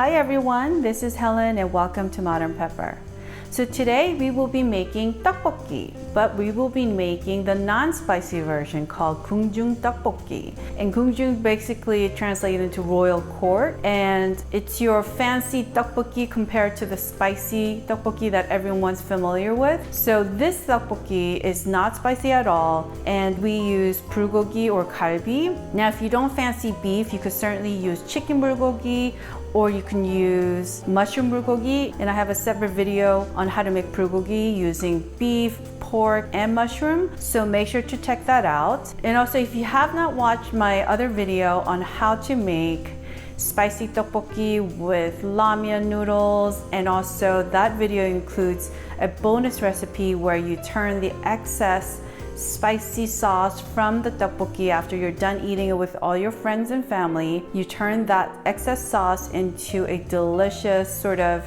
Hi everyone, this is Helen and welcome to Modern Pepper. So today we will be making tteokbokki, but we will be making the non-spicy version called 궁중 TteokBokki. And 궁중 basically translated into royal court, and it's your fancy tteokbokki compared to the spicy tteokbokki that everyone's familiar with. So this tteokbokki is not spicy at all, and we use BulGoGi or Galbi. Now if you don't fancy beef, you could certainly use chicken BulGoGi, or you can use mushroom BulGoGi, and I have a separate video on how to make BulGoGi using beef, pork, and mushroom, so make sure to check that out. And also, if you have not watched my other video on how to make spicy tteokbokki with ramyeon noodles, and also that video includes a bonus recipe where you turn the excess spicy sauce from the tteokbokki after you're done eating it with all your friends and family. You turn that excess sauce into a delicious sort of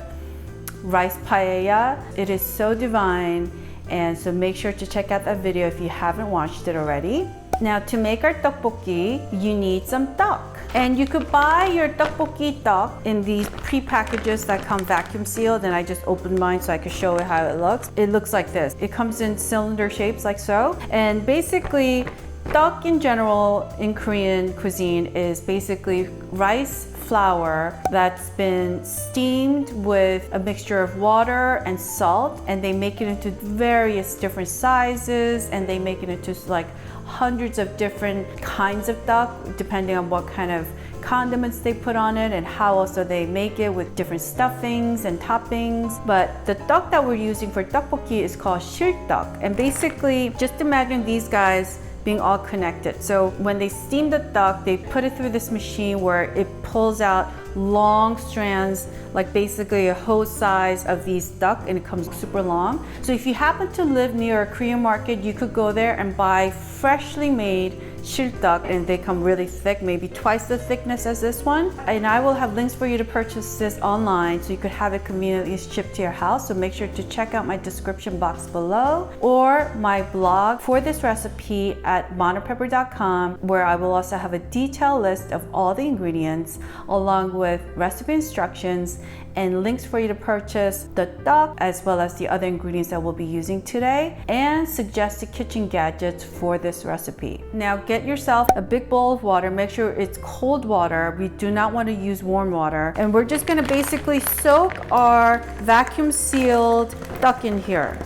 rice paella. It is so divine, and so make sure to check out that video if you haven't watched it already. Now to make our tteokbokki, you need some tteok. And you could buy your tteokbokki tteok in these pre-packages that come vacuum sealed, and I just opened mine so I could show you how it looks. It looks like this. It comes in cylinder shapes like so. And basically, tteok in general in Korean cuisine is basically rice flour that's been steamed with a mixture of water and salt, and they make it into various different sizes, and they make it into like hundreds of different kinds of tteok depending on what kind of condiments they put on it and how also they make it with different stuffings and toppings. But the tteok that we're using for tteokbokki is called 실떡, and basically just imagine these guys being all connected. So when they steam the tteok, they put it through this machine where it pulls out long strands, like basically a hose size of these tteok, and it comes super long. So if you happen to live near a Korean market, you could go there and buy freshly made 실떡, and they come really thick, maybe twice the thickness as this one. And I will have links for you to purchase this online so you could have it conveniently shipped to your house. So make sure to check out my description box below or my blog for this recipe at modernpepper.com, where I will also have a detailed list of all the ingredients along with recipe instructions and links for you to purchase the tteok as well as the other ingredients that we'll be using today, and suggested kitchen gadgets for this recipe. Now get yourself a big bowl of water. Make sure it's cold water. We do not want to use warm water. And we're just going to basically soak our vacuum sealed tteok in here.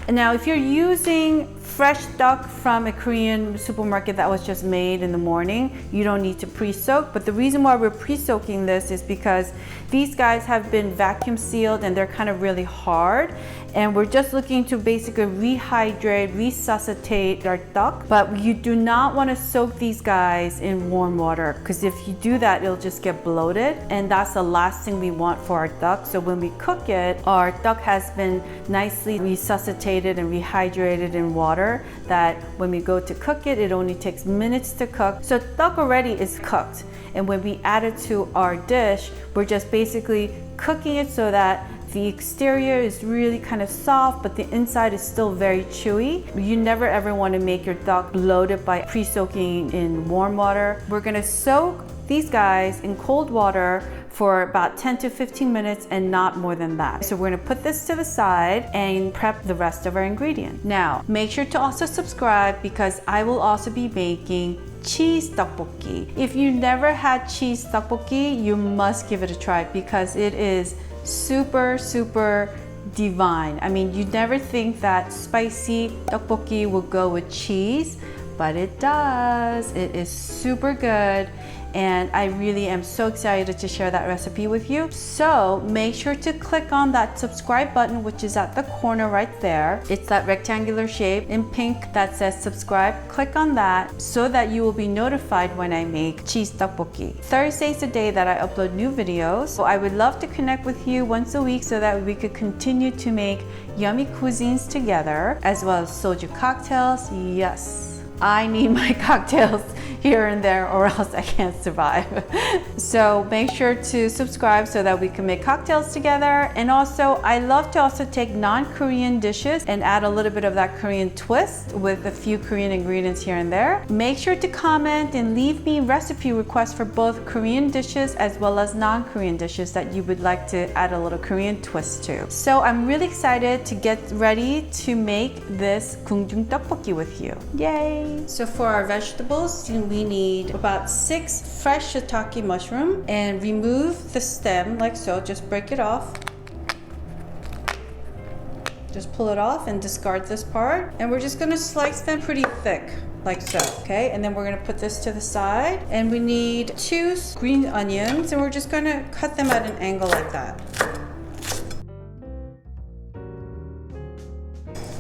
And now if you're using fresh tteok from a Korean supermarket that was just made in the morning, you don't need to pre-soak. But the reason why we're pre-soaking this is because these guys have been vacuum sealed and they're kind of really hard. And we're just looking to basically rehydrate, resuscitate our tteok. But you do not want to soak these guys in warm water, because if you do that, it'll just get bloated. And that's the last thing we want for our tteok. So when we cook it, our tteok has been nicely resuscitated and rehydrated in water, that when we go to cook it, it only takes minutes to cook. So tteok already is cooked. And when we add it to our dish, we're just basically cooking it so that the exterior is really kind of soft, but the inside is still very chewy. You never ever want to make your tteok bloated by pre-soaking in warm water. We're gonna soak these guys in cold water for about 10 to 15 minutes and not more than that. So we're gonna put this to the side and prep the rest of our ingredients. Now, make sure to also subscribe, because I will also be making cheese tteokbokki. If you never had cheese tteokbokki, you must give it a try, because it is super divine. I mean, you'd never think that spicy tteokbokki will go with cheese, but it does. It is super good, and I really am so excited to share that recipe with you. So make sure to click on that subscribe button, which is at the corner right there. It's that rectangular shape in pink that says subscribe. Click on that so that you will be notified when I make cheese tteokbokki. Thursday is the day that I upload new videos. So I would love to connect with you once a week so that we could continue to make yummy cuisines together, as well as soju cocktails. Yes. I need my cocktails here and there or else I can't survive. So make sure to subscribe so that we can make cocktails together. And also, I love to also take non-Korean dishes and add a little bit of that Korean twist with a few Korean ingredients here and there. Make sure to comment and leave me recipe requests for both Korean dishes as well as non-Korean dishes that you would like to add a little Korean twist to. So I'm really excited to get ready to make this 궁중 떡볶이 with you. Yay! So for our vegetables, we need about 6 fresh shiitake mushroom, and remove the stem like so. Just break it off. Just pull it off and discard this part. And we're just gonna slice them pretty thick, like so, okay? And then we're gonna put this to the side. And we need 2 green onions, and we're just gonna cut them at an angle like that.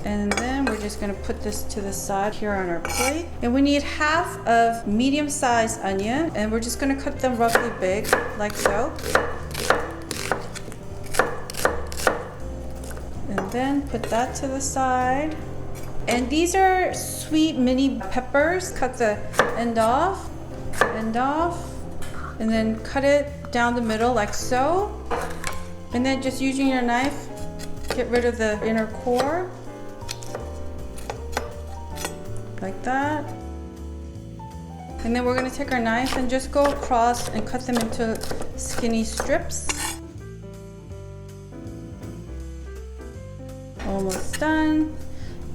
And then we're just gonna put this to the side here on our plate. And we need half of medium-sized onion, and we're just gonna cut them roughly big, like so. And then put that to the side. And these are sweet mini peppers. Cut the end off, and then cut it down the middle like so. And then just using your knife, get rid of the inner core. Like that. And then we're gonna take our knife and just go across and cut them into skinny strips. Almost done.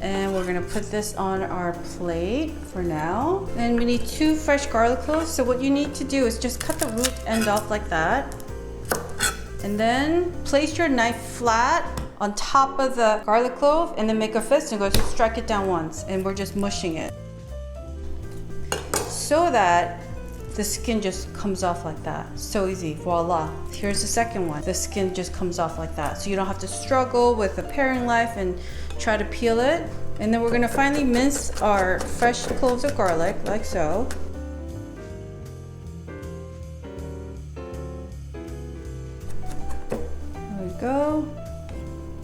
And we're gonna put this on our plate for now. And we need 2 fresh garlic cloves. So what you need to do is just cut the root end off like that. And then place your knife flat on top of the garlic clove, and then make a fist and go to strike it down once, and we're just mushing it so that the skin just comes off like that. So easy, voila. Here's the second one. The skin just comes off like that, so you don't have to struggle with a paring knife and try to peel it. And then we're gonna finally mince our fresh cloves of garlic like so. There we go.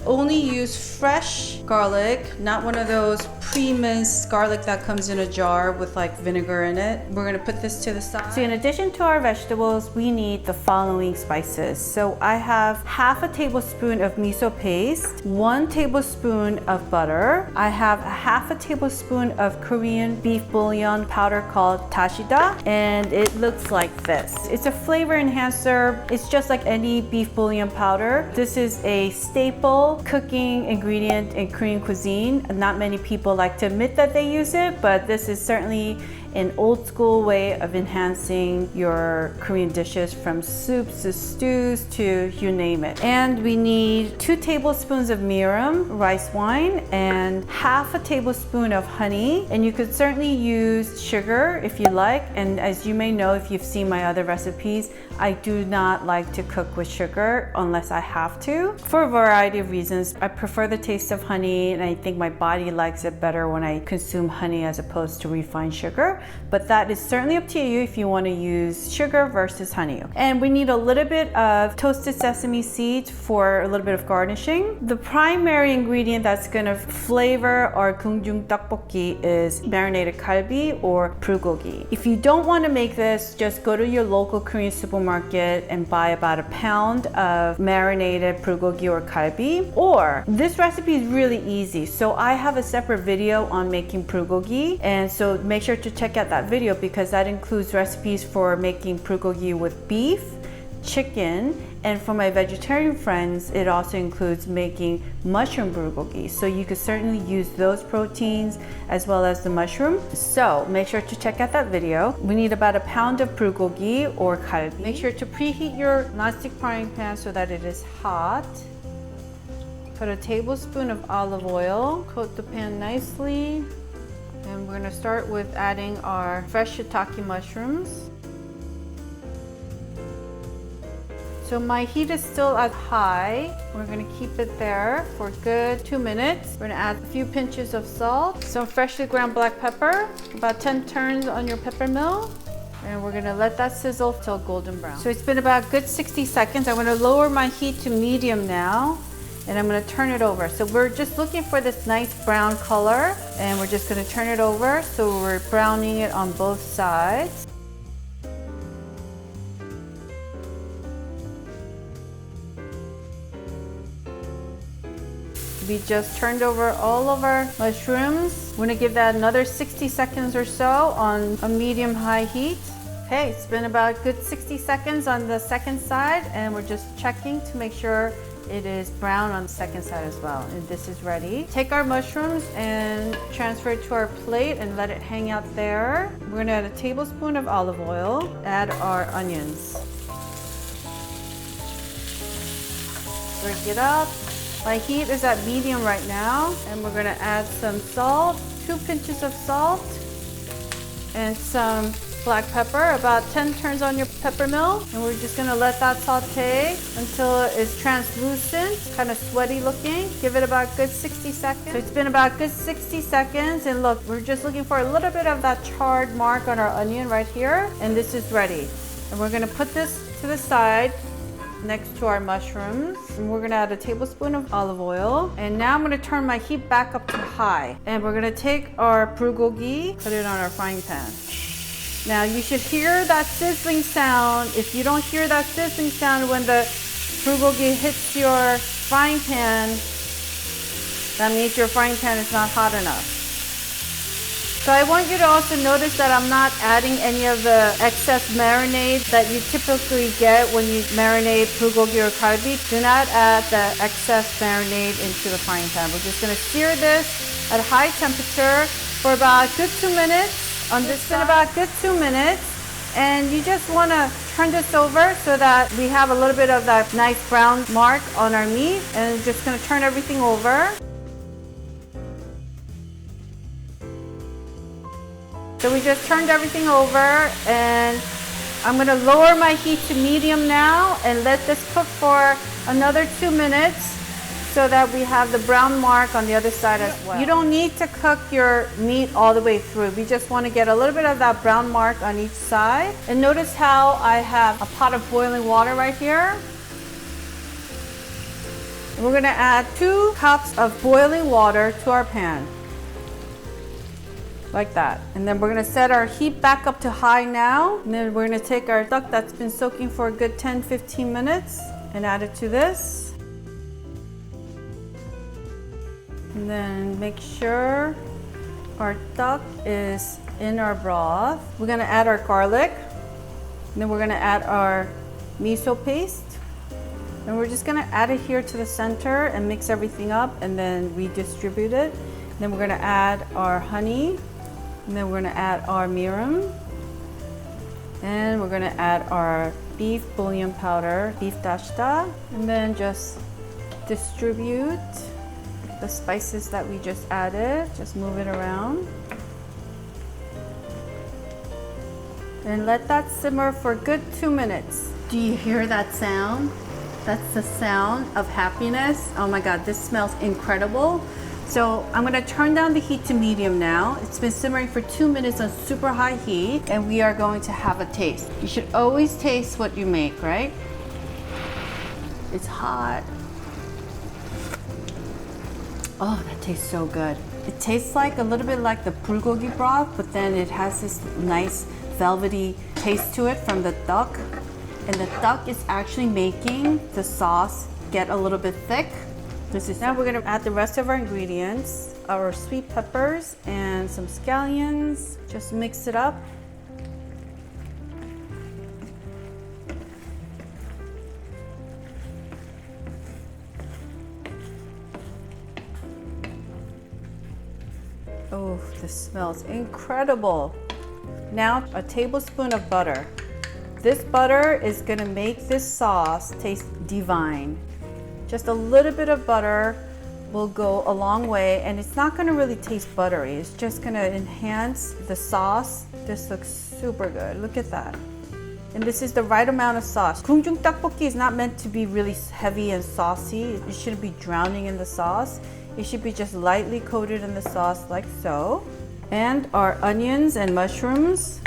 Only use fresh garlic, not one of those pre-minced garlic that comes in a jar with like vinegar in it. We're gonna put this to the side. So in addition to our vegetables, we need the following spices. So I have half a tablespoon of miso paste, 1 tablespoon of butter. I have half a tablespoon of Korean beef bouillon powder called dashida, and it looks like this. It's a flavor enhancer. It's just like any beef bouillon powder. This is a staple cooking ingredient in Korean cuisine. Not many people like to admit that they use it, but this is certainly an old school way of enhancing your Korean dishes, from soups to stews to you name it. And we need 2 tablespoons of mirum, rice wine, and half a tablespoon of honey. And you could certainly use sugar if you like. And as you may know, if you've seen my other recipes, I do not like to cook with sugar unless I have to, for a variety of reasons. I prefer the taste of honey, and I think my body likes it better when I consume honey as opposed to refined sugar. But that is certainly up to you if you want to use sugar versus honey. And we need a little bit of toasted sesame seeds for a little bit of garnishing. The primary ingredient that's going to flavor our 궁중 떡볶이 is marinated galbi or BulGoGi. If you don't want to make this, just go to your local Korean supermarket and buy about a pound of marinated BulGoGi or galbi. Or this recipe is really easy. So I have a separate video on making BulGoGi, and so make sure to check out that video because that includes recipes for making BulGoGi with beef, chicken, and for my vegetarian friends, it also includes making mushroom BulGoGi. So you could certainly use those proteins as well as the mushroom. So make sure to check out that video. We need about a pound of BulGoGi or galbi. Make sure to preheat your nonstick frying pan so that it is hot. Put a tablespoon of olive oil, coat the pan nicely. And we're gonna start with adding our fresh shiitake mushrooms. So my heat is still at high. We're gonna keep it there for a good 2 minutes. We're gonna add a few pinches of salt, some freshly ground black pepper, about 10 turns on your pepper mill. And we're gonna let that sizzle till golden brown. So it's been about a good 60 seconds. I'm gonna lower my heat to medium now. and I'm gonna turn it over. So we're just looking for this nice brown color, and we're just gonna turn it over so we're browning it on both sides. We just turned over all of our mushrooms. We're gonna give that another 60 seconds or so on a medium-high heat. Okay, it's been about a good 60 seconds on the second side, and we're just checking to make sure it is brown on the second side as well. And this is ready. Take our mushrooms and transfer it to our plate and let it hang out there. We're gonna add a tablespoon of olive oil, add our onions. Break it up. My heat is at medium right now, and we're gonna add some salt, 2 pinches of salt, and some black pepper, about 10 turns on your pepper mill. And we're just gonna let that saute until it's translucent, kind of sweaty looking. Give it about a good 60 seconds. So it's been about a good 60 seconds, and look, we're just looking for a little bit of that charred mark on our onion right here, and this is ready. And we're gonna put this to the side next to our mushrooms. And we're gonna add a tablespoon of olive oil. And now I'm gonna turn my heat back up to high. And we're gonna take our BulGoGi, put it on our frying pan. Now you should hear that sizzling sound. If you don't hear that sizzling sound when the BulGoGi hits your frying pan, that means your frying pan is not hot enough. So I want you to also notice that I'm not adding any of the excess marinade that you typically get when you marinate BulGoGi or Galbi. Do not add the excess marinade into the frying pan. We're just gonna sear this at high temperature for about a good 2 minutes. It's been about a good 2 minutes. And you just wanna turn this over so that we have a little bit of that nice brown mark on our meat. And just gonna turn everything over. So we just turned everything over, and I'm gonna lower my heat to medium now and let this cook for another 2 minutes so that we have the brown mark on the other side as well. You don't need to cook your meat all the way through. We just wanna get a little bit of that brown mark on each side. And notice how I have a pot of boiling water right here. And we're gonna add 2 cups of boiling water to our pan. Like that. And then we're gonna set our heat back up to high now. And then we're gonna take our duck that's been soaking for a good 10-15 minutes and add it to this. And then make sure our duck is in our broth. We're gonna add our garlic. And then we're gonna add our miso paste. And we're just gonna add it here to the center and mix everything up and then redistribute it. And then we're gonna add our honey. And then we're gonna add our mirum. And we're gonna add our beef bouillon powder, beef dashta. And then just distribute the spices that we just added. Just move it around. And let that simmer for a good 2 minutes. Do you hear that sound? That's the sound of happiness. Oh my God, this smells incredible. So I'm gonna turn down the heat to medium now. It's been simmering for 2 minutes on super high heat, and we are going to have a taste. You should always taste what you make, right? It's hot. Oh, that tastes so good. It tastes like a little bit like the BulGoGi broth, but then it has this nice velvety taste to it from the duck. And the duck is actually making the sauce get a little bit thick. Now we're gonna add the rest of our ingredients, our sweet peppers and some scallions. Just mix it up. Oh, this smells incredible. Now a tablespoon of butter. This butter is gonna make this sauce taste divine. Just a little bit of butter will go a long way, and it's not gonna really taste buttery. It's just gonna enhance the sauce. This looks super good. Look at that. And this is the right amount of sauce. 궁중 떡볶이 is not meant to be really heavy and saucy. It shouldn't be drowning in the sauce. It should be just lightly coated in the sauce like so. And our onions and mushrooms.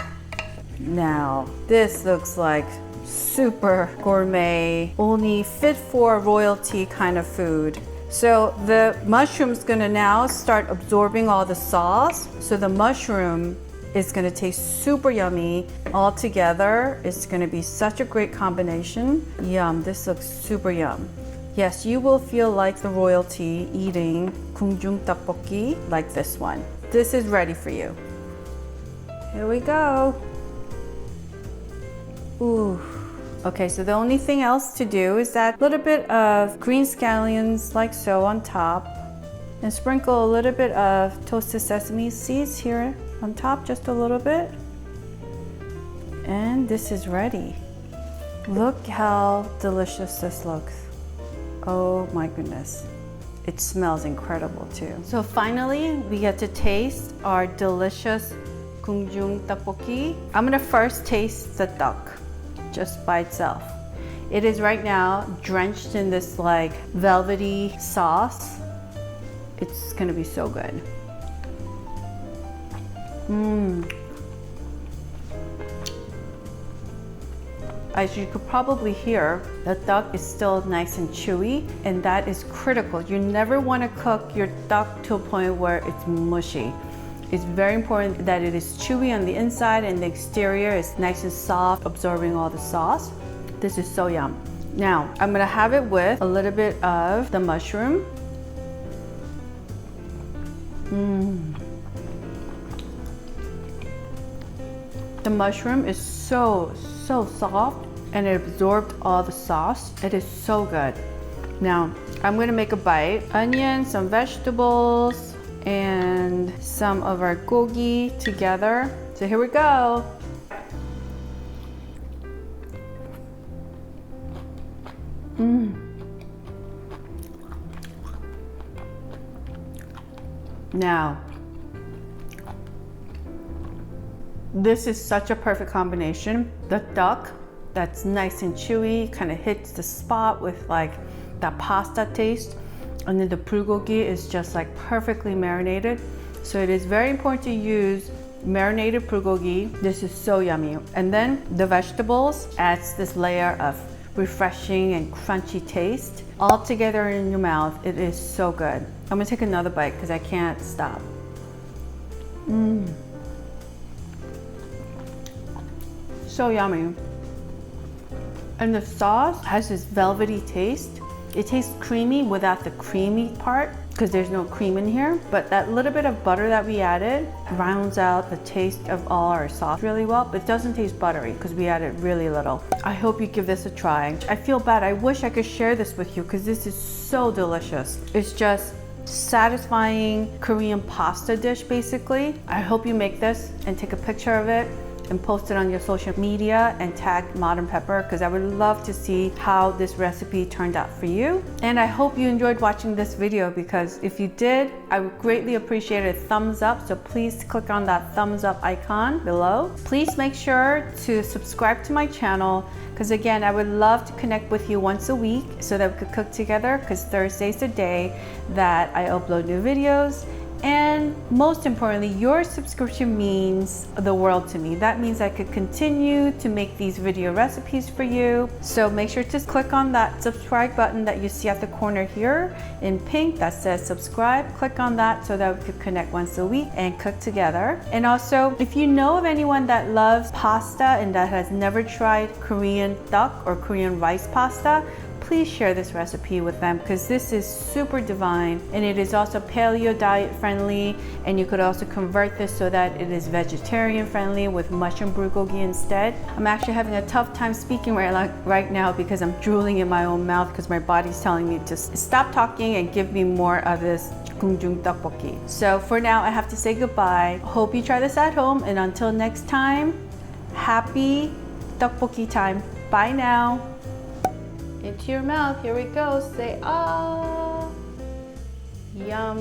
Now, this looks like super gourmet, only fit for royalty kind of food. So the mushroom's gonna now start absorbing all the sauce. So the mushroom is gonna taste super yummy. All together, it's gonna be such a great combination. Yum, this looks super yum. Yes, you will feel like the royalty eating 궁중 떡볶이 like this one. This is ready for you. Here we go. Ooh. Okay, so the only thing else to do is that little bit of green scallions like so on top, and sprinkle a little bit of toasted sesame seeds here on top, just a little bit. And this is ready. Look how delicious this looks. Oh my goodness. It smells incredible too. So finally, we get to taste our delicious 궁중 떡볶이. I'm gonna first taste the duck just by itself. It is right now drenched in this like velvety sauce. It's gonna be so good. As you could probably hear, the duck is still nice and chewy, and that is critical. You never want to cook your duck to a point where it's mushy. It's very important that it is chewy on the inside and the exterior is nice and soft, absorbing all the sauce. This is so yum. Now, I'm gonna have it with a little bit of the mushroom. The mushroom is so soft and it absorbed all the sauce. It is so good. Now, I'm gonna make a bite. Onion, some vegetables, and some of our gogi together. So here we go. Now, this is such a perfect combination. The duck, that's nice and chewy, kind of hits the spot with like that pasta taste. And then the BulGoGi is just like perfectly marinated. So it is very important to use marinated BulGoGi. This is so yummy. And then the vegetables adds this layer of refreshing and crunchy taste. All together in your mouth, it is so good. I'm gonna take another bite because I can't stop. So yummy. And the sauce has this velvety taste. It tastes creamy without the creamy part because there's no cream in here. But that little bit of butter that we added rounds out the taste of all our sauce really well, but it doesn't taste buttery because we added really little. I hope you give this a try. I feel bad. I wish I could share this with you because this is so delicious. It's just satisfying Korean pasta dish basically. I hope you make this and take a picture of it and post it on your social media and tag Modern Pepper because I would love to see how this recipe turned out for you. And I hope you enjoyed watching this video because if you did, I would greatly appreciate a thumbs up. So please click on that thumbs up icon below. Please make sure to subscribe to my channel because again, I would love to connect with you once a week so that we could cook together because Thursday's the day that I upload new videos. And most importantly, your subscription means the world to me. That means I could continue to make these video recipes for you. So make sure to click on that subscribe button that you see at the corner here in pink that says subscribe. Click on that so that we could connect once a week and cook together. And also, if you know of anyone that loves pasta and that has never tried Korean duck or Korean rice pasta, please share this recipe with them because this is super divine and it is also paleo diet friendly, and you could also convert this so that it is vegetarian friendly with mushroom BulGoGi instead. I'm actually having a tough time speaking right now because I'm drooling in my own mouth because my body's telling me to stop talking and give me more of this 궁중 떡볶이. So for now, I have to say goodbye. Hope you try this at home, and until next time, happy 떡볶이 time. Bye now. Into your mouth. Here we go. Say ah. Yum.